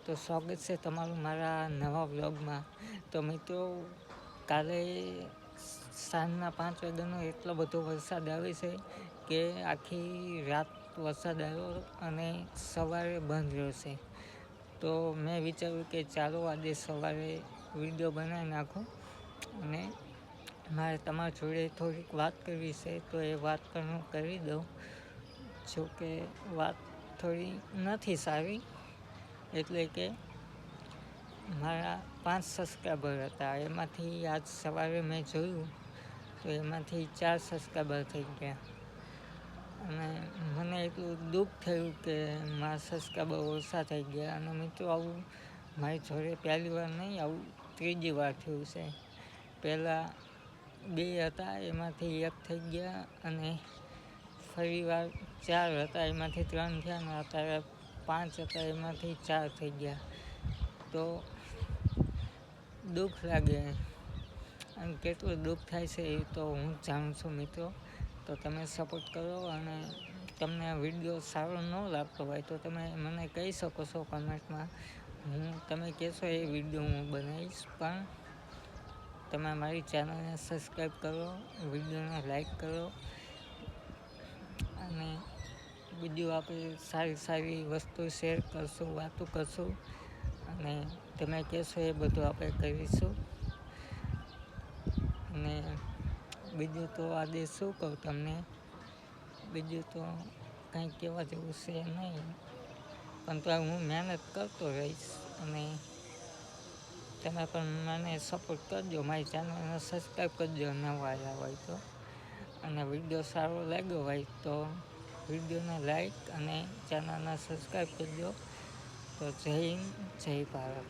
તો સ્વાગત છે તમારું મારા નવા વ્લોગમાં. તો મિત્રો, કાલે સાંજના 5 વાગ્યાનો એટલો બધો વરસાદ આવે છે કે આખી રાત વરસાદ આવ્યો અને સવારે બંધ રહ્યો છે. તો મેં વિચાર્યું કે ચાલો આજે સવારે વિડીયો બનાવી નાખો અને મારે તમારા જોડે થોડીક વાત કરવી છે, તો એ વાત પણ હું કરી દઉં. જો કે વાત થોડી નથી સારી, એટલે કે મારા 5 સબસ્ક્રાઈબર હતા, એમાંથી આજ સવારે મેં જોયું તો એમાંથી 4 સબસ્ક્રાઈબર થઈ ગયા. અને મને એટલું દુઃખ થયું કે મારા સબસ્ક્રાઈબર ઓછા થઈ ગયા. અને મિત્રો, આવું મારી જોડે પહેલી વાર નહીં, આવું ત્રીજી વાર થયું છે. પહેલાં 2 હતા, એમાંથી 1 થઈ ગયા, અને ફરી વાર 4 હતા, એમાંથી 3 થયા, અને અત્યારે 5 હતા, એમાંથી 4 થઈ ગયા. તો દુઃખ લાગે, અને કેટલું દુઃખ થાય છે એ તો હું જાણું છું મિત્રો. તો તમે સપોર્ટ કરો, અને તમને વિડીયો સારો ન લાગતો હોય તો તમે મને કહી શકો છો કમેન્ટમાં. તમે કહેશો એ વિડીયો હું બનાવીશ. પણ તમે મારી ચેનલને સબસ્ક્રાઈબ કરો, વિડીયોને લાઈક કરો, અને બીજું આપણે સારી વસ્તુ શેર કરશું, વાતો કરશું, અને તમે કહેશો એ બધું આપણે કરીશું. અને બીજું તો આજે શું કહું તમને, બીજું તો કંઈ કહેવા જેવું છે નહીં. પણ તો હું મહેનત કરતો રહીશ, અને તમે પણ મને સપોર્ટ કરજો, મારી ચેનલને સબસ્ક્રાઈબ કરજો નવા આવ્યા હોય તો. અને વિડીયો સારો લાગ્યો હોય તો વિડીયોને લાઈક અને ચેનલને સબસ્ક્રાઈબ કરજો. તો જય હિન્દ, જય ભારત.